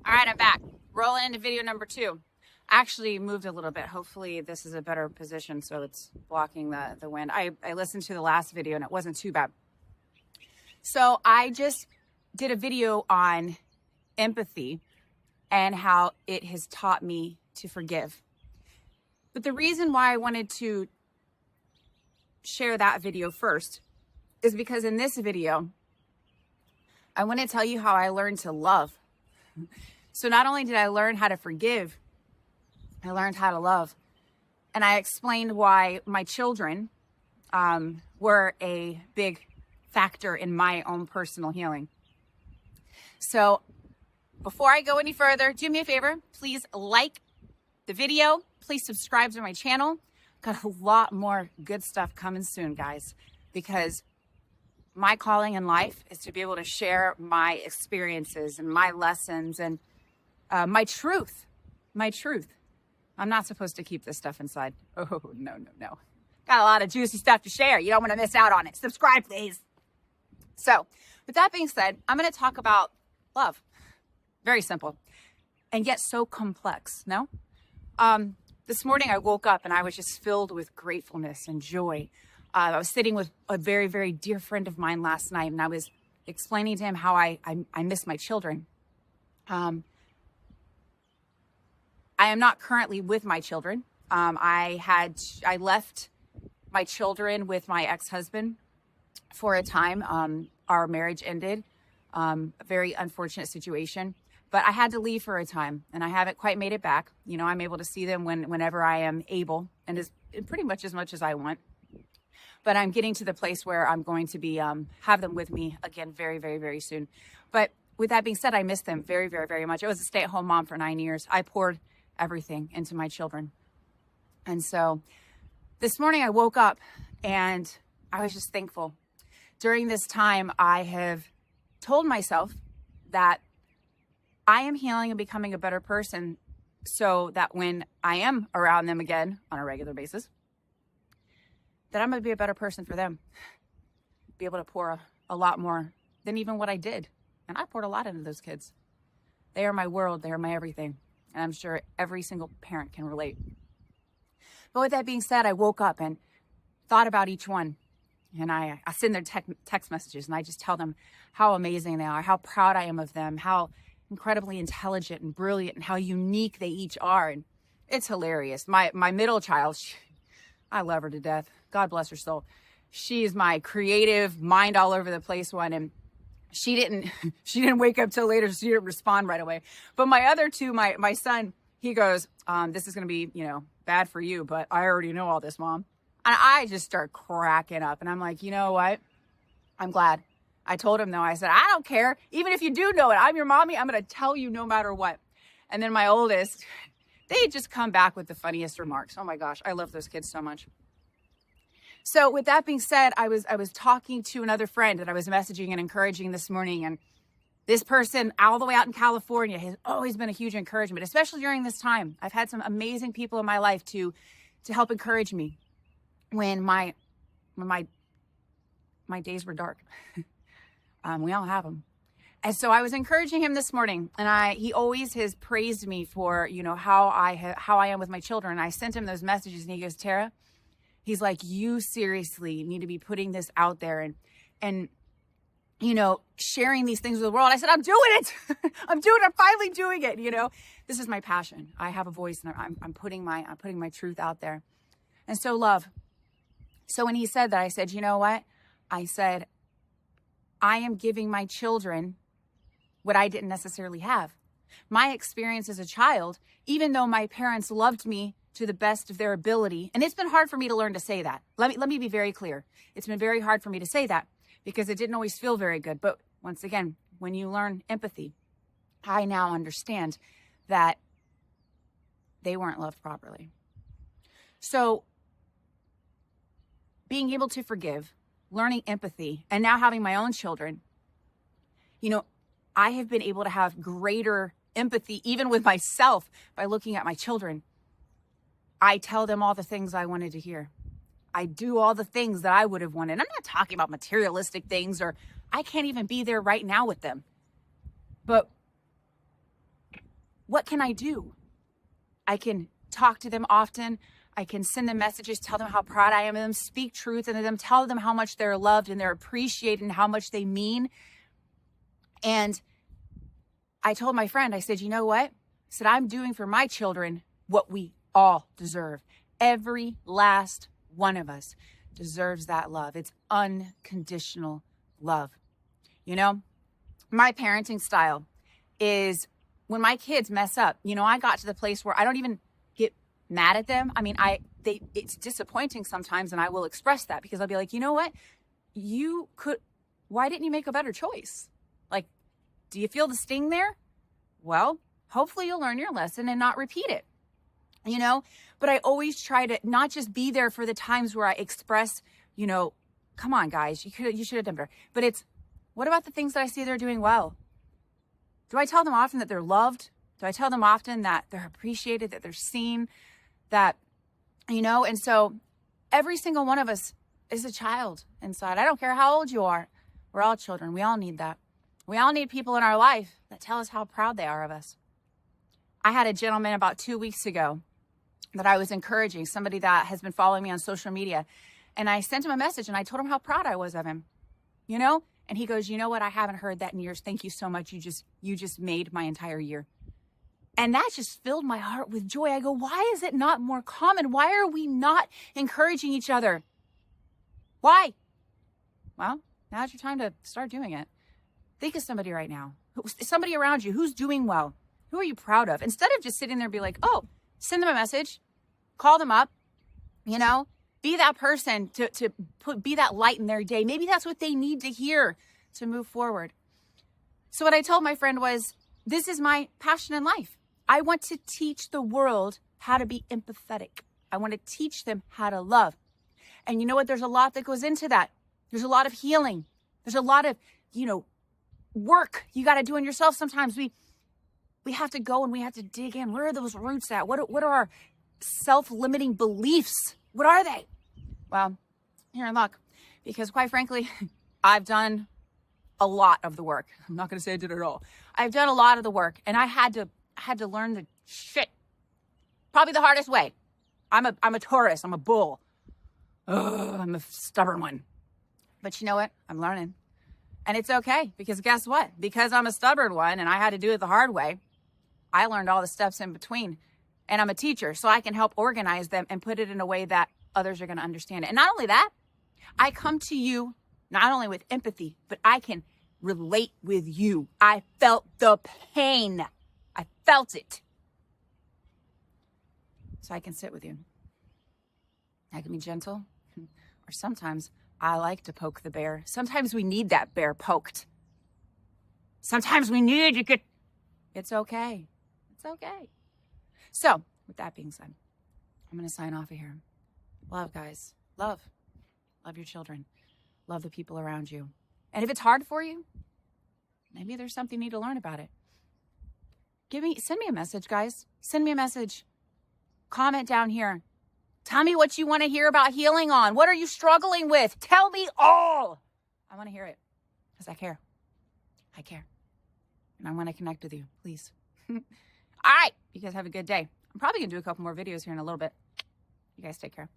All right, I'm back. Rolling into video number 2. Actually moved a little bit. Hopefully this is a better position so it's blocking the wind. I listened to the last video and it wasn't too bad. So I just did a video on empathy and how it has taught me to forgive. But the reason why I wanted to share that video first is because in this video, I want to tell you how I learned to love. So not only did I learn how to forgive, I learned how to love. And I explained why my children were a big factor in my own personal healing. So before I go any further, do me a favor, please like the video. Please subscribe to my channel. Got a lot more good stuff coming soon, guys, because my calling in life is to be able to share my experiences and my lessons and my truth. I'm not supposed to keep this stuff inside. Oh, no. Got a lot of juicy stuff to share. You don't want to miss out on it. Subscribe, please. So with that being said, I'm going to talk about love. Very simple and yet so complex. No? This morning I woke up and I was just filled with gratefulness and joy. I was sitting with a very, very dear friend of mine last night, and I was explaining to him how I miss my children. I am not currently with my children. I left my children with my ex-husband for a time. Our marriage ended. A very unfortunate situation. But I had to leave for a time, and I haven't quite made it back. You know, I'm able to see them whenever I am able, and pretty much as I want. But I'm getting to the place where I'm going to be have them with me again very, very, very soon. But with that being said, I miss them very, very, very much. I was a stay-at-home mom for 9 years. I poured everything into my children. And so this morning I woke up and I was just thankful. During this time, I have told myself that I am healing and becoming a better person so that when I am around them again on a regular basis, that I'm going to be a better person for them. Be able to pour a lot more than even what I did. And I poured a lot into those kids. They are my world. They are my everything. And I'm sure every single parent can relate. But with that being said, I woke up and thought about each one. And I send their text messages and I just tell them how amazing they are, how proud I am of them, how incredibly intelligent and brilliant and how unique they each are. And it's hilarious. My middle child, I love her to death. God bless her soul. She is my creative, mind all over the place one. And she didn't wake up till later, so she didn't respond right away. But my other two, my son, he goes, this is going to be, bad for you, but I already know all this, Mom. And I just start cracking up. And I'm like, you know what? I'm glad. I told him, though, I said, I don't care. Even if you do know it, I'm your mommy. I'm going to tell you no matter what. And then my oldest, they just come back with the funniest remarks. Oh my gosh, I love those kids so much. So with that being said, I was talking to another friend that I was messaging and encouraging this morning. And this person all the way out in California has always been a huge encouragement, especially during this time. I've had some amazing people in my life to help encourage me when my days were dark. We all have them. And so I was encouraging him this morning, and he always has praised me for, how I am with my children. And I sent him those messages and he goes, Tara, he's like, you seriously need to be putting this out there and sharing these things with the world. I said, I'm doing it. I'm finally doing it. This is my passion. I have a voice and I'm putting my truth out there. And so love. So when he said that, I said, you know what? I said, I am giving my children what I didn't necessarily have. My experience as a child, even though my parents loved me to the best of their ability, and it's been hard for me to learn to say that. Let me be very clear. It's been very hard for me to say that because it didn't always feel very good. But once again, when you learn empathy, I now understand that they weren't loved properly. So being able to forgive, learning empathy, and now having my own children, I have been able to have greater empathy even with myself by looking at my children. I tell them all the things I wanted to hear. I do all the things that I would have wanted. I'm not talking about materialistic things, or I can't even be there right now with them. But what can I do? I can talk to them often. I can send them messages, tell them how proud I am of them, speak truth into them, tell them how much they're loved and they're appreciated and how much they mean. And I told my friend, I said, you know what? I said, I'm doing for my children what we all deserve. Every last one of us deserves that love. It's unconditional love. You know, my parenting style is when my kids mess up, you know, I got to the place where I don't even get mad at them. I mean, it's disappointing sometimes, and I will express that because I'll be like, you know what? Why didn't you make a better choice? Like, do you feel the sting there? Well, hopefully you'll learn your lesson and not repeat it, you know? But I always try to not just be there for the times where I express, you know, come on, guys, you should have done better. But it's, what about the things that I see they're doing well? Do I tell them often that they're loved? Do I tell them often that they're appreciated, that they're seen, that, you know? And so every single one of us is a child inside. I don't care how old you are. We're all children. We all need that. We all need people in our life that tell us how proud they are of us. I had a gentleman about 2 weeks ago that I was encouraging, somebody that has been following me on social media. And I sent him a message and I told him how proud I was of him, you know? And he goes, you know what? I haven't heard that in years. Thank you so much. You just made my entire year. And that just filled my heart with joy. I go, why is it not more common? Why are we not encouraging each other? Why? Well, now's your time to start doing it. Think of somebody right now, somebody around you who's doing well. Who are you proud of? Instead of just sitting there and be like, oh, send them a message, call them up, you know, be that person be that light in their day. Maybe that's what they need to hear to move forward. So what I told my friend was, this is my passion in life. I want to teach the world how to be empathetic. I want to teach them how to love. And you know what? There's a lot that goes into that. There's a lot of healing. There's a lot of, you know, work you got to do on yourself. Sometimes we have to go and we have to dig in. Where are those roots at? What are our self-limiting beliefs? What are they? Well, you're in luck because quite frankly, I've done a lot of the work. I'm not going to say I did it all. I've done a lot of the work and I had to learn the shit. Probably the hardest way. I'm a Taurus. I'm a bull. I'm a stubborn one. But you know what? I'm learning. And it's okay because guess what? Because I'm a stubborn one and I had to do it the hard way, I learned all the steps in between. And I'm a teacher, so I can help organize them and put it in a way that others are going to understand it. And not only that, I come to you not only with empathy, but I can relate with you. I felt the pain. I felt it. So I can sit with you. I can be gentle. Or sometimes I like to poke the bear. Sometimes we need that bear poked. Sometimes we need to get... It's okay. It's okay. So, with that being said, I'm going to sign off of here. Love, guys. Love. Love your children. Love the people around you. And if it's hard for you, maybe there's something you need to learn about it. Send me a message, guys. Send me a message. Comment down here. Tell me what you want to hear about healing on. What are you struggling with? Tell me all. I want to hear it because I care. I care. And I want to connect with you, please. All right. You guys have a good day. I'm probably going to do a couple more videos here in a little bit. You guys take care.